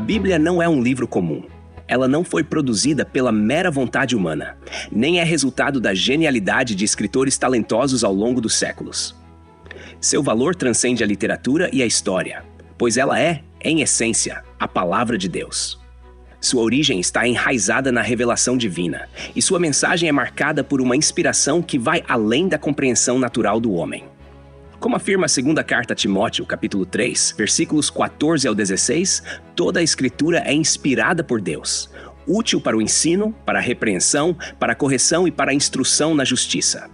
Bíblia não é um livro comum. Ela não foi produzida pela mera vontade humana, nem é resultado da genialidade de escritores talentosos ao longo dos séculos. Seu valor transcende a literatura e a história, pois ela é, em essência, a palavra de Deus. Sua origem está enraizada na revelação divina, e sua mensagem é marcada por uma inspiração que vai além da compreensão natural do homem. Como afirma a segunda carta a Timóteo, capítulo 3, versículos 14 ao 16, toda a Escritura é inspirada por Deus, útil para o ensino, para a repreensão, para a correção e para a instrução na justiça.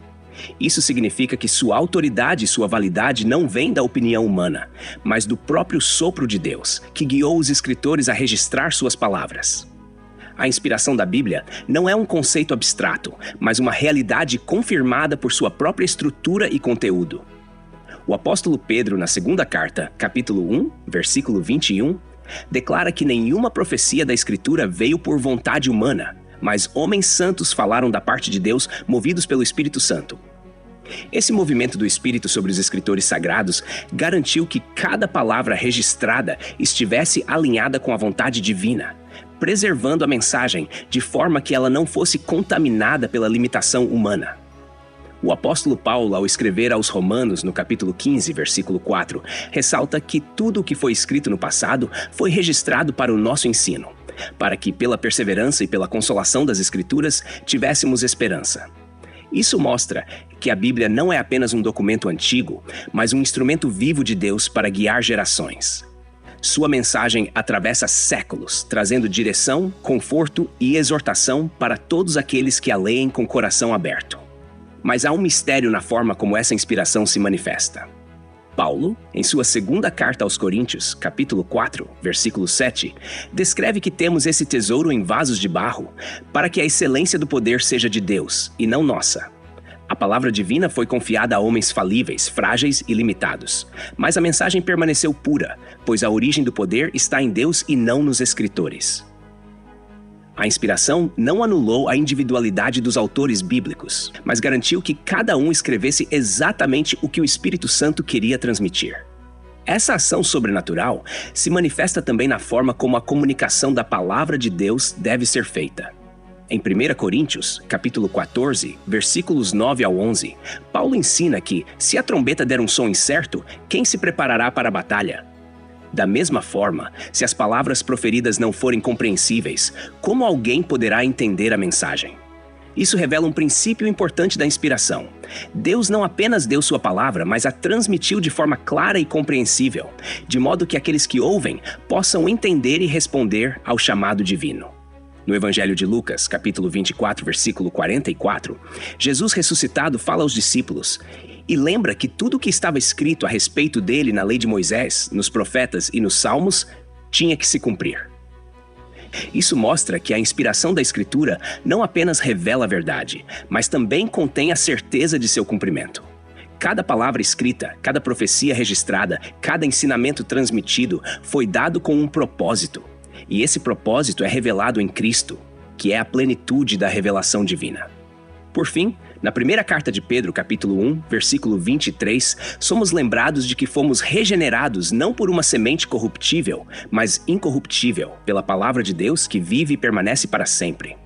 Isso significa que sua autoridade e sua validade não vêm da opinião humana, mas do próprio sopro de Deus, que guiou os escritores a registrar suas palavras. A inspiração da Bíblia não é um conceito abstrato, mas uma realidade confirmada por sua própria estrutura e conteúdo. O apóstolo Pedro, na segunda carta, capítulo 1, versículo 21, declara que nenhuma profecia da Escritura veio por vontade humana, mas homens santos falaram da parte de Deus, movidos pelo Espírito Santo. Esse movimento do Espírito sobre os escritores sagrados garantiu que cada palavra registrada estivesse alinhada com a vontade divina, preservando a mensagem de forma que ela não fosse contaminada pela limitação humana. O apóstolo Paulo, ao escrever aos Romanos, no capítulo 15, versículo 4, ressalta que tudo o que foi escrito no passado foi registrado para o nosso ensino, para que, pela perseverança e pela consolação das Escrituras, tivéssemos esperança. Isso mostra que a Bíblia não é apenas um documento antigo, mas um instrumento vivo de Deus para guiar gerações. Sua mensagem atravessa séculos, trazendo direção, conforto e exortação para todos aqueles que a leem com coração aberto. Mas há um mistério na forma como essa inspiração se manifesta. Paulo, em sua segunda carta aos Coríntios, capítulo 4, versículo 7, descreve que temos esse tesouro em vasos de barro, para que a excelência do poder seja de Deus, e não nossa. A palavra divina foi confiada a homens falíveis, frágeis e limitados, mas a mensagem permaneceu pura, pois a origem do poder está em Deus e não nos escritores. A inspiração não anulou a individualidade dos autores bíblicos, mas garantiu que cada um escrevesse exatamente o que o Espírito Santo queria transmitir. Essa ação sobrenatural se manifesta também na forma como a comunicação da palavra de Deus deve ser feita. Em 1 Coríntios, capítulo 14, versículos 9 ao 11, Paulo ensina que, se a trombeta der um som incerto, quem se preparará para a batalha? Da mesma forma, se as palavras proferidas não forem compreensíveis, como alguém poderá entender a mensagem? Isso revela um princípio importante da inspiração. Deus não apenas deu sua palavra, mas a transmitiu de forma clara e compreensível, de modo que aqueles que ouvem possam entender e responder ao chamado divino. No Evangelho de Lucas, capítulo 24, versículo 44, Jesus ressuscitado fala aos discípulos e lembra que tudo o que estava escrito a respeito dele na lei de Moisés, nos profetas e nos salmos, tinha que se cumprir. Isso mostra que a inspiração da Escritura não apenas revela a verdade, mas também contém a certeza de seu cumprimento. Cada palavra escrita, cada profecia registrada, cada ensinamento transmitido foi dado com um propósito. E esse propósito é revelado em Cristo, que é a plenitude da revelação divina. Por fim, na primeira carta de Pedro, capítulo 1, versículo 23, somos lembrados de que fomos regenerados não por uma semente corruptível, mas incorruptível, pela palavra de Deus que vive e permanece para sempre.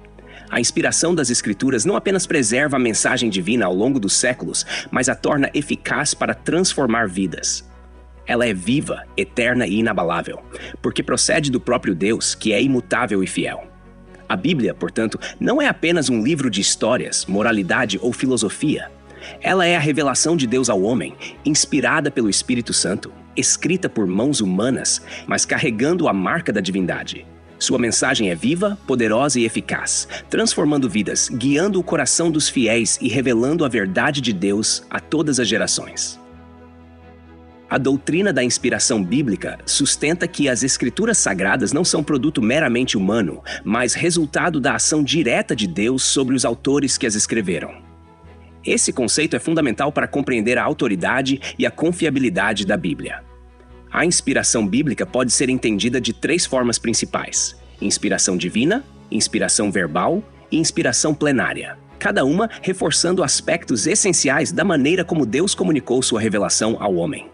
A inspiração das Escrituras não apenas preserva a mensagem divina ao longo dos séculos, mas a torna eficaz para transformar vidas. Ela é viva, eterna e inabalável, porque procede do próprio Deus, que é imutável e fiel. A Bíblia, portanto, não é apenas um livro de histórias, moralidade ou filosofia. Ela é a revelação de Deus ao homem, inspirada pelo Espírito Santo, escrita por mãos humanas, mas carregando a marca da divindade. Sua mensagem é viva, poderosa e eficaz, transformando vidas, guiando o coração dos fiéis e revelando a verdade de Deus a todas as gerações. A doutrina da inspiração bíblica sustenta que as Escrituras Sagradas não são produto meramente humano, mas resultado da ação direta de Deus sobre os autores que as escreveram. Esse conceito é fundamental para compreender a autoridade e a confiabilidade da Bíblia. A inspiração bíblica pode ser entendida de 3 formas principais: inspiração divina, inspiração verbal e inspiração plenária, cada uma reforçando aspectos essenciais da maneira como Deus comunicou sua revelação ao homem.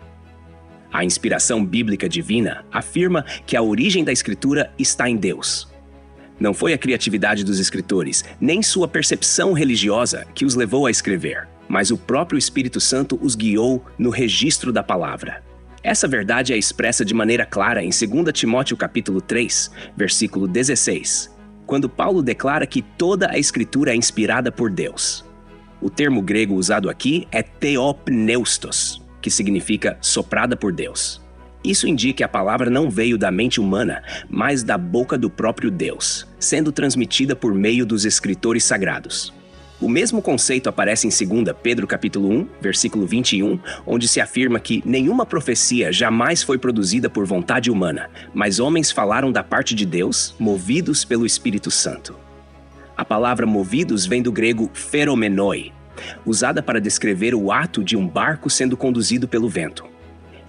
A inspiração bíblica divina afirma que a origem da Escritura está em Deus. Não foi a criatividade dos escritores, nem sua percepção religiosa que os levou a escrever, mas o próprio Espírito Santo os guiou no registro da palavra. Essa verdade é expressa de maneira clara em 2 Timóteo capítulo 3, versículo 16, quando Paulo declara que toda a Escritura é inspirada por Deus. O termo grego usado aqui é theopneustos, que significa soprada por Deus. Isso indica que a palavra não veio da mente humana, mas da boca do próprio Deus, sendo transmitida por meio dos escritores sagrados. O mesmo conceito aparece em 2 Pedro capítulo 1, versículo 21, onde se afirma que nenhuma profecia jamais foi produzida por vontade humana, mas homens falaram da parte de Deus, movidos pelo Espírito Santo. A palavra movidos vem do grego pheromenoi, usada para descrever o ato de um barco sendo conduzido pelo vento.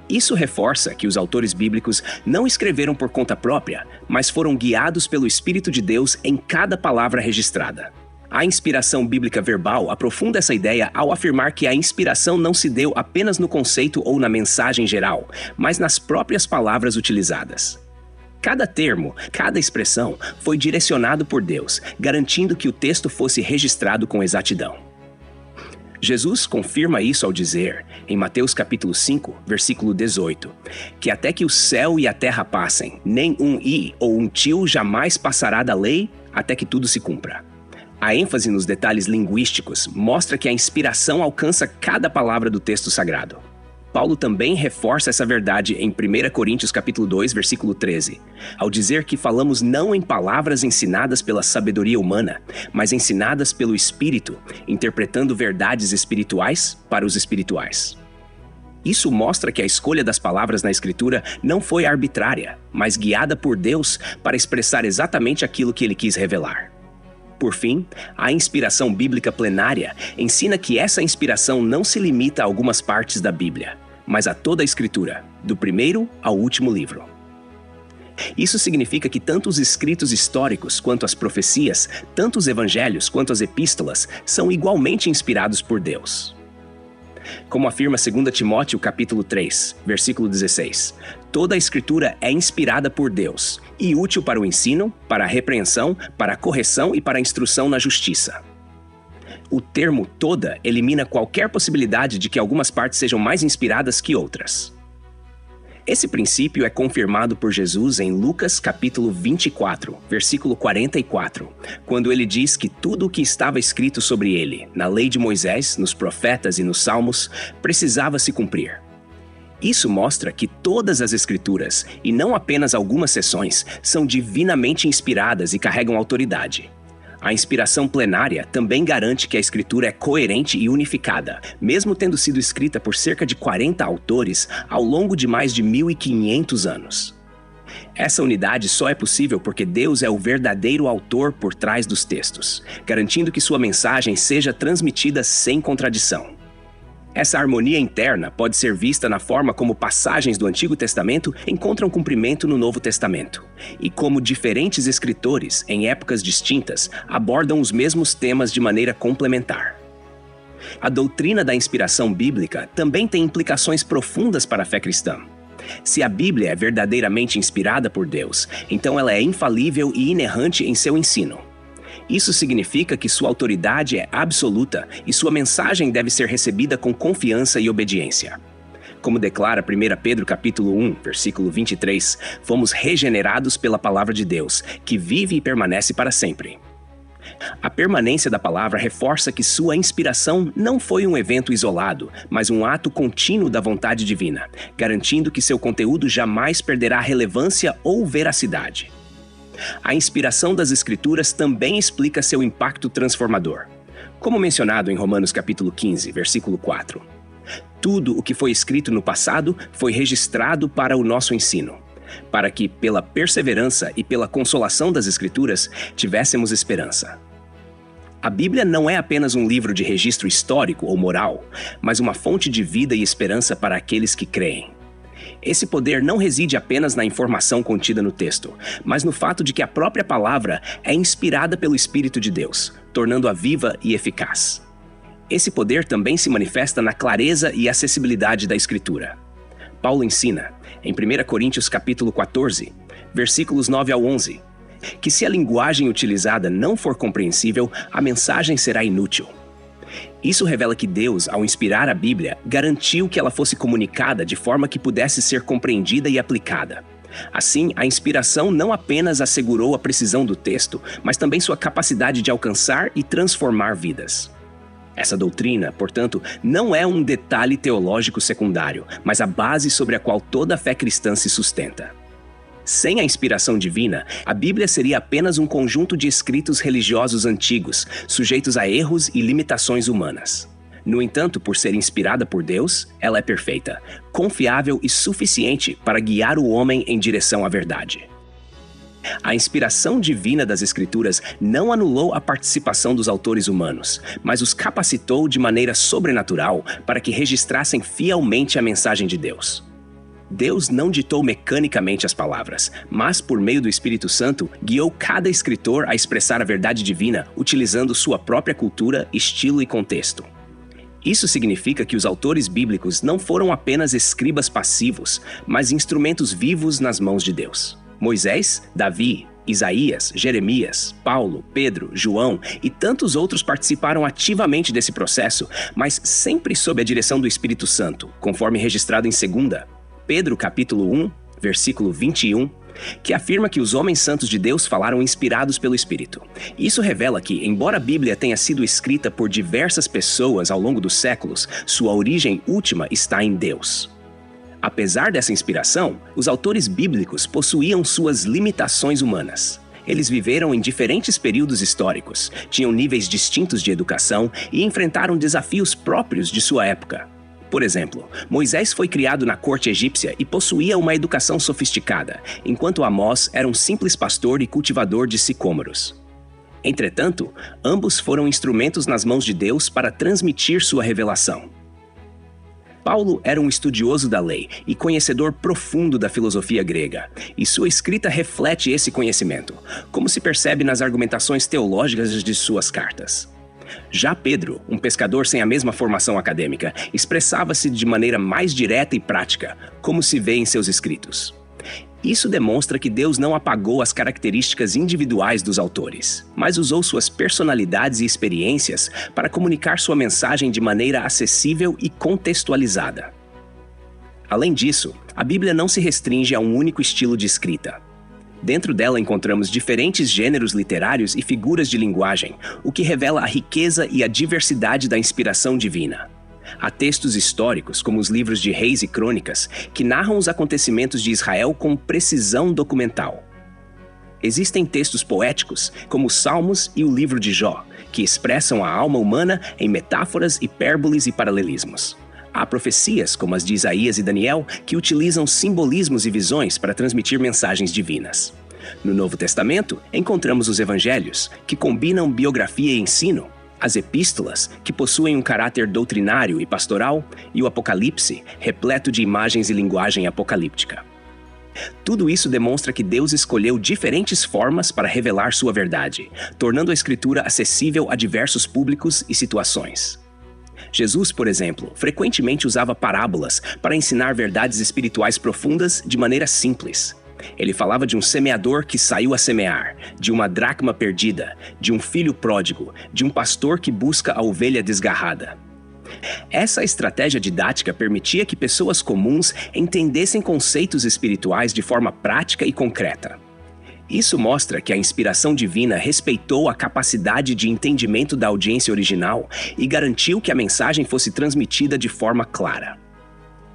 Isso reforça que os autores bíblicos não escreveram por conta própria, mas foram guiados pelo Espírito de Deus em cada palavra registrada. A inspiração bíblica verbal aprofunda essa ideia ao afirmar que a inspiração não se deu apenas no conceito ou na mensagem geral, mas nas próprias palavras utilizadas. Cada termo, cada expressão foi direcionado por Deus, garantindo que o texto fosse registrado com exatidão. Jesus confirma isso ao dizer, em Mateus capítulo 5, versículo 18, que até que o céu e a terra passem, nem um i ou um tio jamais passará da lei até que tudo se cumpra. A ênfase nos detalhes linguísticos mostra que a inspiração alcança cada palavra do texto sagrado. Paulo também reforça essa verdade em 1 Coríntios capítulo 2, versículo 13, ao dizer que falamos não em palavras ensinadas pela sabedoria humana, mas ensinadas pelo Espírito, interpretando verdades espirituais para os espirituais. Isso mostra que a escolha das palavras na Escritura não foi arbitrária, mas guiada por Deus para expressar exatamente aquilo que ele quis revelar. Por fim, a inspiração bíblica plenária ensina que essa inspiração não se limita a algumas partes da Bíblia, mas a toda a Escritura, do primeiro ao último livro. Isso significa que tanto os escritos históricos quanto as profecias, tanto os evangelhos quanto as epístolas, são igualmente inspirados por Deus. Como afirma 2 Timóteo capítulo 3, versículo 16, toda a Escritura é inspirada por Deus e útil para o ensino, para a repreensão, para a correção e para a instrução na justiça. O termo toda elimina qualquer possibilidade de que algumas partes sejam mais inspiradas que outras. Esse princípio é confirmado por Jesus em Lucas capítulo 24, versículo 44, quando ele diz que tudo o que estava escrito sobre ele, na lei de Moisés, nos profetas e nos salmos, precisava se cumprir. Isso mostra que todas as Escrituras, e não apenas algumas seções, são divinamente inspiradas e carregam autoridade. A inspiração plenária também garante que a Escritura é coerente e unificada, mesmo tendo sido escrita por cerca de 40 autores ao longo de mais de 1.500 anos. Essa unidade só é possível porque Deus é o verdadeiro autor por trás dos textos, garantindo que sua mensagem seja transmitida sem contradição. Essa harmonia interna pode ser vista na forma como passagens do Antigo Testamento encontram cumprimento no Novo Testamento, e como diferentes escritores, em épocas distintas, abordam os mesmos temas de maneira complementar. A doutrina da inspiração bíblica também tem implicações profundas para a fé cristã. Se a Bíblia é verdadeiramente inspirada por Deus, então ela é infalível e inerrante em seu ensino. Isso significa que sua autoridade é absoluta e sua mensagem deve ser recebida com confiança e obediência. Como declara 1 Pedro capítulo 1, versículo 23, fomos regenerados pela palavra de Deus, que vive e permanece para sempre. A permanência da palavra reforça que sua inspiração não foi um evento isolado, mas um ato contínuo da vontade divina, garantindo que seu conteúdo jamais perderá relevância ou veracidade. A inspiração das Escrituras também explica seu impacto transformador. Como mencionado em Romanos capítulo 15, versículo 4. Tudo o que foi escrito no passado foi registrado para o nosso ensino, para que, pela perseverança e pela consolação das Escrituras, tivéssemos esperança. A Bíblia não é apenas um livro de registro histórico ou moral, mas uma fonte de vida e esperança para aqueles que creem. Esse poder não reside apenas na informação contida no texto, mas no fato de que a própria palavra é inspirada pelo Espírito de Deus, tornando-a viva e eficaz. Esse poder também se manifesta na clareza e acessibilidade da Escritura. Paulo ensina, em 1 Coríntios capítulo 14, versículos 9 ao 11, que se a linguagem utilizada não for compreensível, a mensagem será inútil. Isso revela que Deus, ao inspirar a Bíblia, garantiu que ela fosse comunicada de forma que pudesse ser compreendida e aplicada. Assim, a inspiração não apenas assegurou a precisão do texto, mas também sua capacidade de alcançar e transformar vidas. Essa doutrina, portanto, não é um detalhe teológico secundário, mas a base sobre a qual toda a fé cristã se sustenta. Sem a inspiração divina, a Bíblia seria apenas um conjunto de escritos religiosos antigos, sujeitos a erros e limitações humanas. No entanto, por ser inspirada por Deus, ela é perfeita, confiável e suficiente para guiar o homem em direção à verdade. A inspiração divina das Escrituras não anulou a participação dos autores humanos, mas os capacitou de maneira sobrenatural para que registrassem fielmente a mensagem de Deus. Deus não ditou mecanicamente as palavras, mas, por meio do Espírito Santo, guiou cada escritor a expressar a verdade divina utilizando sua própria cultura, estilo e contexto. Isso significa que os autores bíblicos não foram apenas escribas passivos, mas instrumentos vivos nas mãos de Deus. Moisés, Davi, Isaías, Jeremias, Paulo, Pedro, João e tantos outros participaram ativamente desse processo, mas sempre sob a direção do Espírito Santo, conforme registrado em 2 Pedro capítulo 1, versículo 21, que afirma que os homens santos de Deus falaram inspirados pelo Espírito. Isso revela que, embora a Bíblia tenha sido escrita por diversas pessoas ao longo dos séculos, sua origem última está em Deus. Apesar dessa inspiração, os autores bíblicos possuíam suas limitações humanas. Eles viveram em diferentes períodos históricos, tinham níveis distintos de educação e enfrentaram desafios próprios de sua época. Por exemplo, Moisés foi criado na corte egípcia e possuía uma educação sofisticada, enquanto Amós era um simples pastor e cultivador de sicômoros. Entretanto, ambos foram instrumentos nas mãos de Deus para transmitir sua revelação. Paulo era um estudioso da lei e conhecedor profundo da filosofia grega, e sua escrita reflete esse conhecimento, como se percebe nas argumentações teológicas de suas cartas. Já Pedro, um pescador sem a mesma formação acadêmica, expressava-se de maneira mais direta e prática, como se vê em seus escritos. Isso demonstra que Deus não apagou as características individuais dos autores, mas usou suas personalidades e experiências para comunicar sua mensagem de maneira acessível e contextualizada. Além disso, a Bíblia não se restringe a um único estilo de escrita. Dentro dela encontramos diferentes gêneros literários e figuras de linguagem, o que revela a riqueza e a diversidade da inspiração divina. Há textos históricos, como os livros de Reis e Crônicas, que narram os acontecimentos de Israel com precisão documental. Existem textos poéticos, como os Salmos e o livro de Jó, que expressam a alma humana em metáforas, hipérboles e paralelismos. Há profecias, como as de Isaías e Daniel, que utilizam simbolismos e visões para transmitir mensagens divinas. No Novo Testamento, encontramos os Evangelhos, que combinam biografia e ensino, as epístolas, que possuem um caráter doutrinário e pastoral, e o Apocalipse, repleto de imagens e linguagem apocalíptica. Tudo isso demonstra que Deus escolheu diferentes formas para revelar sua verdade, tornando a Escritura acessível a diversos públicos e situações. Jesus, por exemplo, frequentemente usava parábolas para ensinar verdades espirituais profundas de maneira simples. Ele falava de um semeador que saiu a semear, de uma dracma perdida, de um filho pródigo, de um pastor que busca a ovelha desgarrada. Essa estratégia didática permitia que pessoas comuns entendessem conceitos espirituais de forma prática e concreta. Isso mostra que a inspiração divina respeitou a capacidade de entendimento da audiência original e garantiu que a mensagem fosse transmitida de forma clara.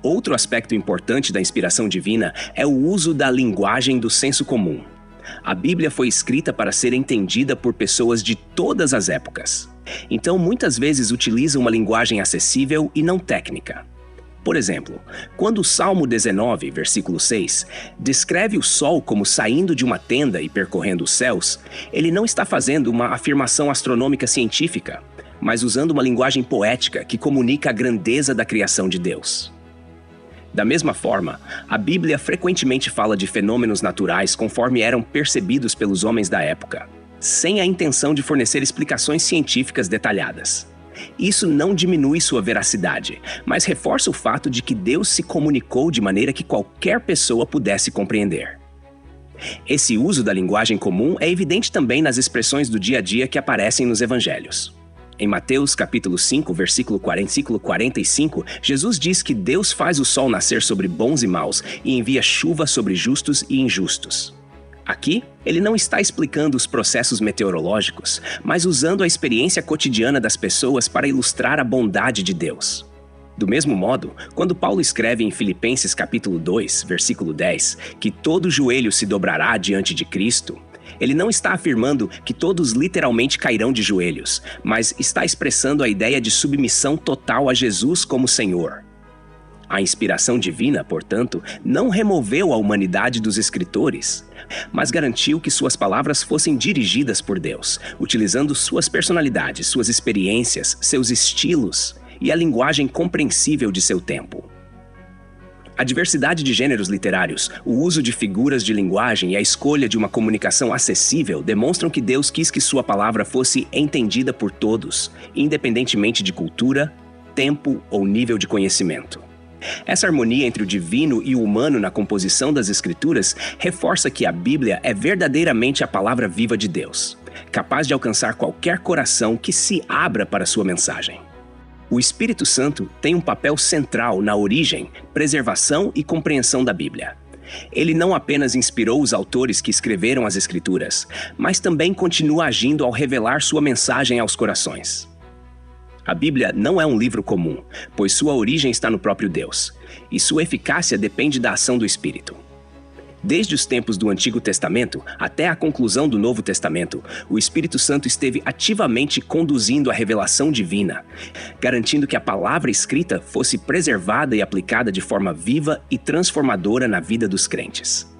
Outro aspecto importante da inspiração divina é o uso da linguagem do senso comum. A Bíblia foi escrita para ser entendida por pessoas de todas as épocas. Então, muitas vezes utiliza uma linguagem acessível e não técnica. Por exemplo, quando o Salmo 19, versículo 6, descreve o sol como saindo de uma tenda e percorrendo os céus, ele não está fazendo uma afirmação astronômica científica, mas usando uma linguagem poética que comunica a grandeza da criação de Deus. Da mesma forma, a Bíblia frequentemente fala de fenômenos naturais conforme eram percebidos pelos homens da época, sem a intenção de fornecer explicações científicas detalhadas. Isso não diminui sua veracidade, mas reforça o fato de que Deus se comunicou de maneira que qualquer pessoa pudesse compreender. Esse uso da linguagem comum é evidente também nas expressões do dia a dia que aparecem nos evangelhos. Em Mateus capítulo 5, versículo 45, Jesus diz que Deus faz o sol nascer sobre bons e maus e envia chuva sobre justos e injustos. Aqui, ele não está explicando os processos meteorológicos, mas usando a experiência cotidiana das pessoas para ilustrar a bondade de Deus. Do mesmo modo, quando Paulo escreve em Filipenses capítulo 2, versículo 10, que todo joelho se dobrará diante de Cristo, ele não está afirmando que todos literalmente cairão de joelhos, mas está expressando a ideia de submissão total a Jesus como Senhor. A inspiração divina, portanto, não removeu a humanidade dos escritores, mas garantiu que suas palavras fossem dirigidas por Deus, utilizando suas personalidades, suas experiências, seus estilos e a linguagem compreensível de seu tempo. A diversidade de gêneros literários, o uso de figuras de linguagem e a escolha de uma comunicação acessível demonstram que Deus quis que sua palavra fosse entendida por todos, independentemente de cultura, tempo ou nível de conhecimento. Essa harmonia entre o divino e o humano na composição das Escrituras reforça que a Bíblia é verdadeiramente a palavra viva de Deus, capaz de alcançar qualquer coração que se abra para sua mensagem. O Espírito Santo tem um papel central na origem, preservação e compreensão da Bíblia. Ele não apenas inspirou os autores que escreveram as Escrituras, mas também continua agindo ao revelar sua mensagem aos corações. A Bíblia não é um livro comum, pois sua origem está no próprio Deus, e sua eficácia depende da ação do Espírito. Desde os tempos do Antigo Testamento até a conclusão do Novo Testamento, o Espírito Santo esteve ativamente conduzindo a revelação divina, garantindo que a palavra escrita fosse preservada e aplicada de forma viva e transformadora na vida dos crentes.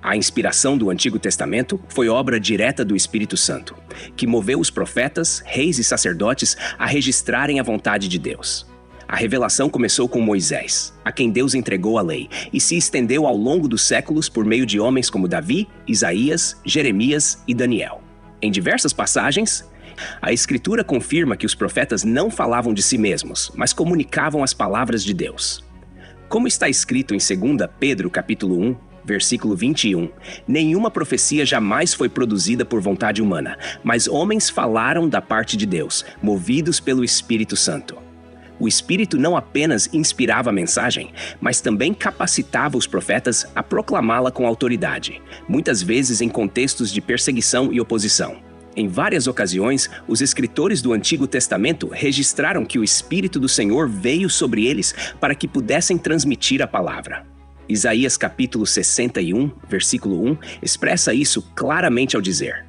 A inspiração do Antigo Testamento foi obra direta do Espírito Santo, que moveu os profetas, reis e sacerdotes a registrarem a vontade de Deus. A revelação começou com Moisés, a quem Deus entregou a lei, e se estendeu ao longo dos séculos por meio de homens como Davi, Isaías, Jeremias e Daniel. Em diversas passagens, a Escritura confirma que os profetas não falavam de si mesmos, mas comunicavam as palavras de Deus. Como está escrito em 2 Pedro capítulo 1, versículo 21, nenhuma profecia jamais foi produzida por vontade humana, mas homens falaram da parte de Deus, movidos pelo Espírito Santo. O Espírito não apenas inspirava a mensagem, mas também capacitava os profetas a proclamá-la com autoridade, muitas vezes em contextos de perseguição e oposição. Em várias ocasiões, os escritores do Antigo Testamento registraram que o Espírito do Senhor veio sobre eles para que pudessem transmitir a palavra. Isaías capítulo 61, versículo 1, expressa isso claramente ao dizer: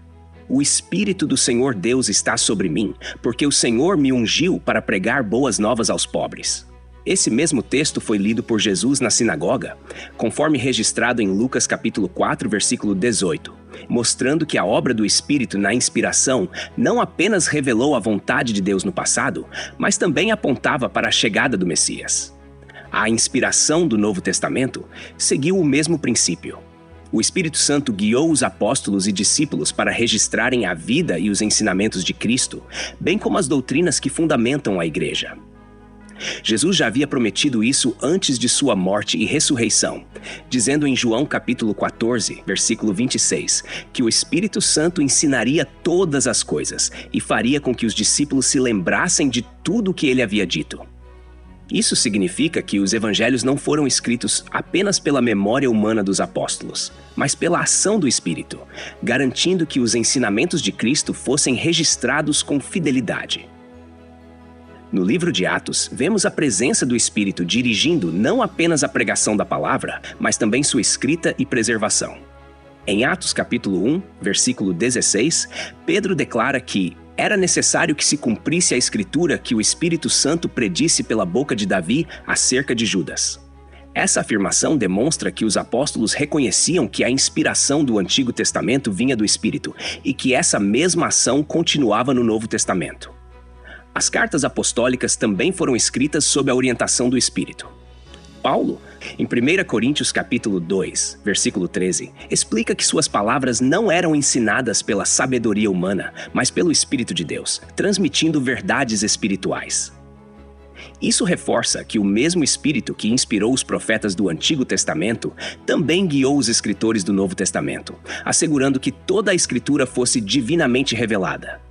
O Espírito do Senhor Deus está sobre mim, porque o Senhor me ungiu para pregar boas novas aos pobres. Esse mesmo texto foi lido por Jesus na sinagoga, conforme registrado em Lucas capítulo 4, versículo 18, mostrando que a obra do Espírito na inspiração não apenas revelou a vontade de Deus no passado, mas também apontava para a chegada do Messias. A inspiração do Novo Testamento seguiu o mesmo princípio. O Espírito Santo guiou os apóstolos e discípulos para registrarem a vida e os ensinamentos de Cristo, bem como as doutrinas que fundamentam a Igreja. Jesus já havia prometido isso antes de sua morte e ressurreição, dizendo em João capítulo 14, versículo 26, que o Espírito Santo ensinaria todas as coisas e faria com que os discípulos se lembrassem de tudo o que ele havia dito. Isso significa que os evangelhos não foram escritos apenas pela memória humana dos apóstolos, mas pela ação do Espírito, garantindo que os ensinamentos de Cristo fossem registrados com fidelidade. No livro de Atos, vemos a presença do Espírito dirigindo não apenas a pregação da palavra, mas também sua escrita e preservação. Em Atos capítulo 1, versículo 16, Pedro declara que era necessário que se cumprisse a Escritura que o Espírito Santo predisse pela boca de Davi acerca de Judas. Essa afirmação demonstra que os apóstolos reconheciam que a inspiração do Antigo Testamento vinha do Espírito e que essa mesma ação continuava no Novo Testamento. As cartas apostólicas também foram escritas sob a orientação do Espírito. Paulo, em 1 Coríntios capítulo 2, versículo 13, explica que suas palavras não eram ensinadas pela sabedoria humana, mas pelo Espírito de Deus, transmitindo verdades espirituais. Isso reforça que o mesmo Espírito que inspirou os profetas do Antigo Testamento também guiou os escritores do Novo Testamento, assegurando que toda a Escritura fosse divinamente revelada.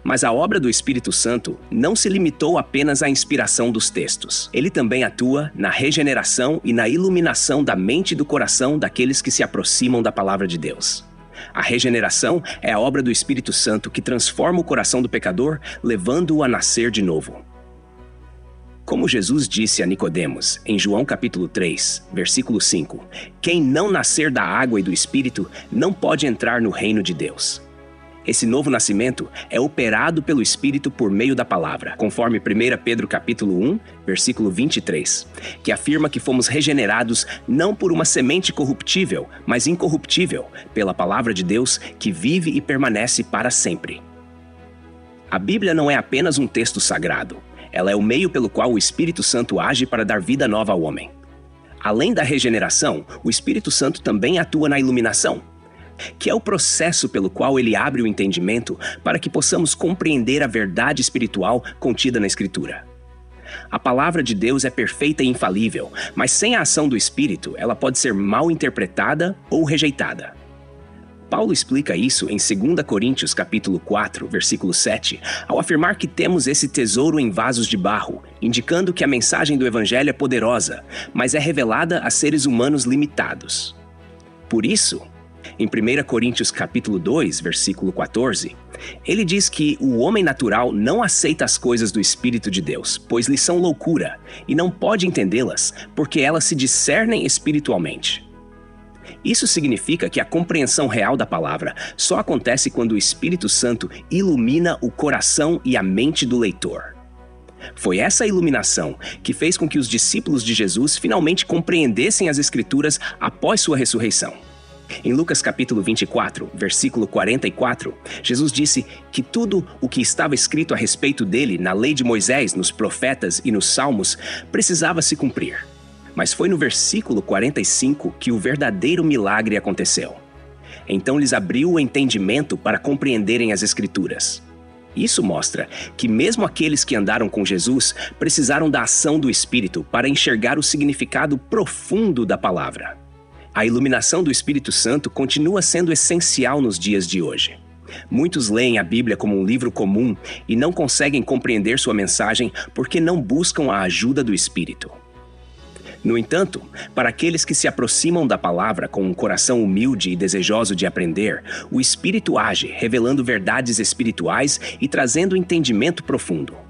Mas a obra do Espírito Santo não se limitou apenas à inspiração dos textos. Ele também atua na regeneração e na iluminação da mente e do coração daqueles que se aproximam da palavra de Deus. A regeneração é a obra do Espírito Santo que transforma o coração do pecador, levando-o a nascer de novo. Como Jesus disse a Nicodemos, em João capítulo 3, versículo 5, quem não nascer da água e do Espírito não pode entrar no reino de Deus. Esse novo nascimento é operado pelo Espírito por meio da palavra, conforme 1 Pedro capítulo 1, versículo 23, que afirma que fomos regenerados não por uma semente corruptível, mas incorruptível, pela palavra de Deus que vive e permanece para sempre. A Bíblia não é apenas um texto sagrado, ela é o meio pelo qual o Espírito Santo age para dar vida nova ao homem. Além da regeneração, o Espírito Santo também atua na iluminação, que é o processo pelo qual ele abre o entendimento para que possamos compreender a verdade espiritual contida na Escritura. A palavra de Deus é perfeita e infalível, mas sem a ação do Espírito, ela pode ser mal interpretada ou rejeitada. Paulo explica isso em 2 Coríntios capítulo 4, versículo 7, ao afirmar que temos esse tesouro em vasos de barro, indicando que a mensagem do Evangelho é poderosa, mas é revelada a seres humanos limitados. Por isso, em 1 Coríntios capítulo 2, versículo 14, ele diz que o homem natural não aceita as coisas do Espírito de Deus, pois lhes são loucura, e não pode entendê-las, porque elas se discernem espiritualmente. Isso significa que a compreensão real da palavra só acontece quando o Espírito Santo ilumina o coração e a mente do leitor. Foi essa iluminação que fez com que os discípulos de Jesus finalmente compreendessem as Escrituras após sua ressurreição. Em Lucas capítulo 24, versículo 44, Jesus disse que tudo o que estava escrito a respeito dele na lei de Moisés, nos profetas e nos salmos precisava se cumprir. Mas foi no versículo 45 que o verdadeiro milagre aconteceu. Então lhes abriu o entendimento para compreenderem as Escrituras. Isso mostra que mesmo aqueles que andaram com Jesus precisaram da ação do Espírito para enxergar o significado profundo da palavra. A iluminação do Espírito Santo continua sendo essencial nos dias de hoje. Muitos leem a Bíblia como um livro comum e não conseguem compreender sua mensagem porque não buscam a ajuda do Espírito. No entanto, para aqueles que se aproximam da palavra com um coração humilde e desejoso de aprender, o Espírito age, revelando verdades espirituais e trazendo entendimento profundo.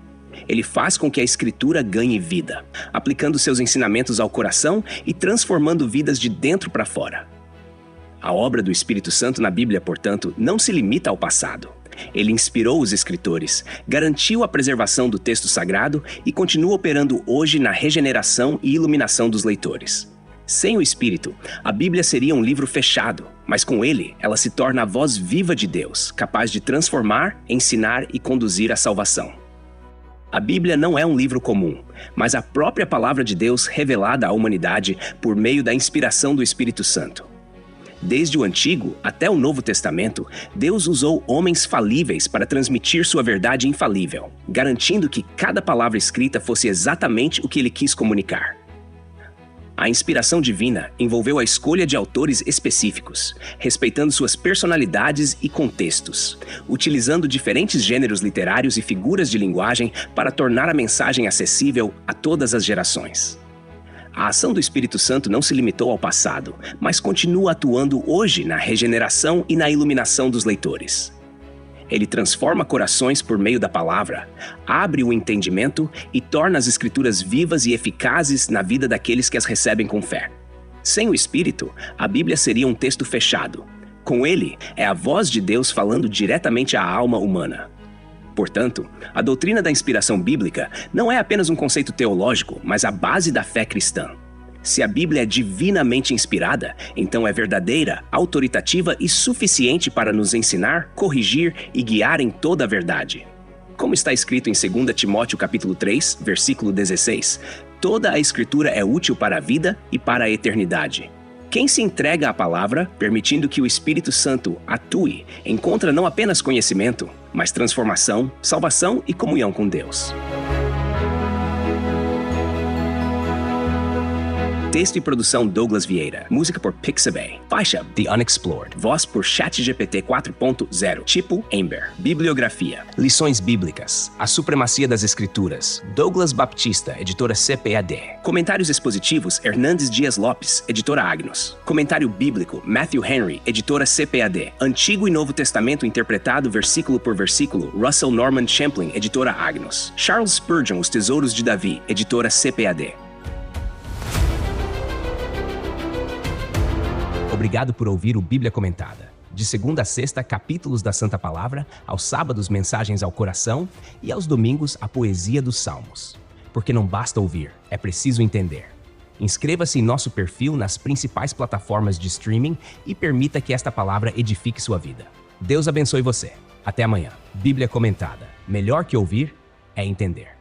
Ele faz com que a Escritura ganhe vida, aplicando seus ensinamentos ao coração e transformando vidas de dentro para fora. A obra do Espírito Santo na Bíblia, portanto, não se limita ao passado. Ele inspirou os escritores, garantiu a preservação do texto sagrado e continua operando hoje na regeneração e iluminação dos leitores. Sem o Espírito, a Bíblia seria um livro fechado, mas com ele, ela se torna a voz viva de Deus, capaz de transformar, ensinar e conduzir à salvação. A Bíblia não é um livro comum, mas a própria palavra de Deus revelada à humanidade por meio da inspiração do Espírito Santo. Desde o Antigo até o Novo Testamento, Deus usou homens falíveis para transmitir sua verdade infalível, garantindo que cada palavra escrita fosse exatamente o que ele quis comunicar. A inspiração divina envolveu a escolha de autores específicos, respeitando suas personalidades e contextos, utilizando diferentes gêneros literários e figuras de linguagem para tornar a mensagem acessível a todas as gerações. A ação do Espírito Santo não se limitou ao passado, mas continua atuando hoje na regeneração e na iluminação dos leitores. Ele transforma corações por meio da palavra, abre o entendimento e torna as Escrituras vivas e eficazes na vida daqueles que as recebem com fé. Sem o Espírito, a Bíblia seria um texto fechado. Com ele, é a voz de Deus falando diretamente à alma humana. Portanto, a doutrina da inspiração bíblica não é apenas um conceito teológico, mas a base da fé cristã. Se a Bíblia é divinamente inspirada, então é verdadeira, autoritativa e suficiente para nos ensinar, corrigir e guiar em toda a verdade. Como está escrito em 2 Timóteo capítulo 3, versículo 16, Toda a Escritura é útil para a vida e para a eternidade. Quem se entrega à palavra, permitindo que o Espírito Santo atue, encontra não apenas conhecimento, mas transformação, salvação e comunhão com Deus. Texto e produção Douglas Vieira. Música por Pixabay. Faixa The Unexplored. Voz por ChatGPT 4.0. Tipo Ember. Bibliografia. Lições bíblicas. A supremacia das escrituras. Douglas Baptista, editora CPAD. Comentários expositivos Hernandes Dias Lopes, editora Agnus. Comentário bíblico Matthew Henry, editora CPAD. Antigo e Novo Testamento interpretado versículo por versículo Russell Norman Champlin, editora Agnus. Charles Spurgeon, Os Tesouros de Davi, editora CPAD. Obrigado por ouvir o Bíblia Comentada. De segunda a sexta, capítulos da Santa Palavra, aos sábados, mensagens ao coração e aos domingos, a poesia dos Salmos. Porque não basta ouvir, é preciso entender. Inscreva-se em nosso perfil nas principais plataformas de streaming e permita que esta palavra edifique sua vida. Deus abençoe você. Até amanhã. Bíblia Comentada. Melhor que ouvir é entender.